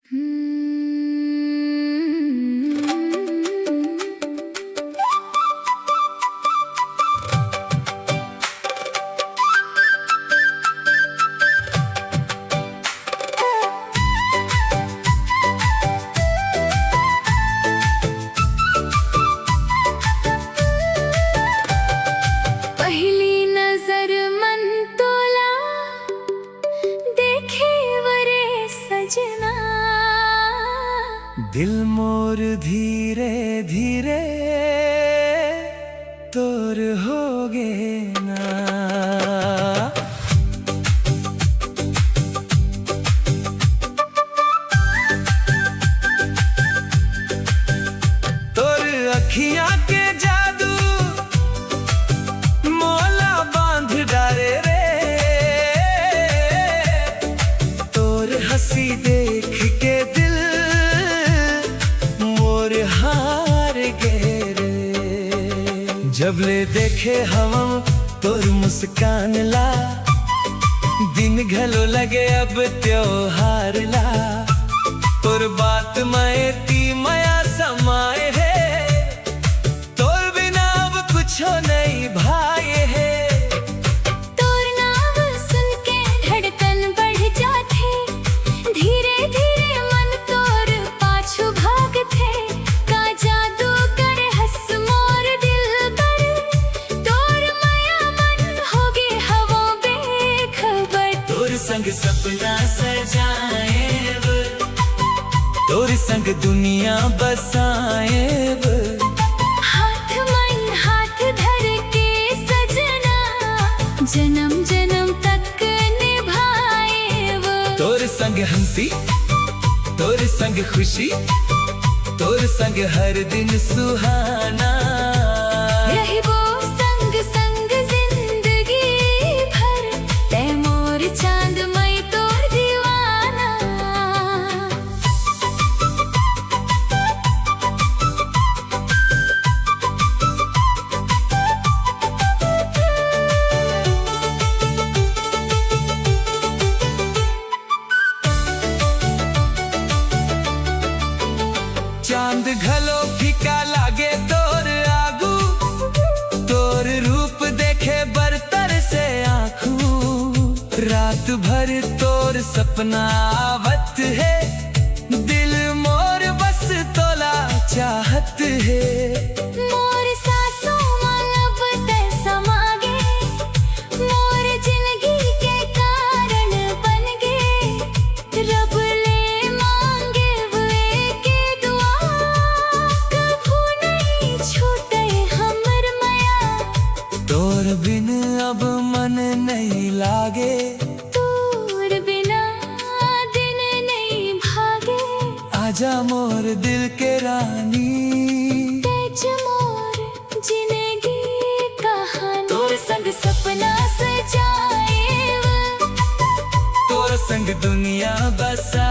पहली नजर मन तोला देखे वरे सजना, दिल मोर धीरे धीरे तोर होगे ना। तोर अखियां के जादू मोला बांध डारे रे, तोर हंसी देख के दिल मोर हार गए रे। जब ले देखे हम तोर मुस्कान ला, दिन घलो लगे अब त्योहार ला। तोर बात मैं ती माया समाए है, तोर बिना अब कुछ नहीं भाए है। तोर नाम सुन के धड़कन बढ़ जाथे, धीरे धीरे मन तोर पाछू भागथे। का जादू कर हंस मोर दिल पर, तोर माया मन होगे हवा बेखबर। तोर संग सपना सजाएब, तोर संग दुनिया बसाएब। हाथ मन हाथ धर के सजना, जन्म जन्म तक निभाएब। तोर संग हंसी, तोर संग खुशी, तोर संग हर दिन सुहाना। रहिबो संग संग जिंदगी भर, तै मोर चांद मैं तोर दीवाना। चांद घलो फीका लागे तोर आगू, तोर रूप देखे बरतर से आँखू। रात भर तोर सपना आवत है, दिल मोर बस तोला चाहत है। मोर सासों मालब तै समागे, मोर जिंदगी के कारण बन गे। रब ले मांगे हुए के दुआ, कभू नहीं छूटे हमर माया। तोर बिन अब मन नहीं लागे, तोर बिना दिन नहीं भागे। आजा मोर दिल के रानी, तेज मोर जिंदगी कहानी। तोर संग सपना सजाएब, तोर संग दुनिया बसा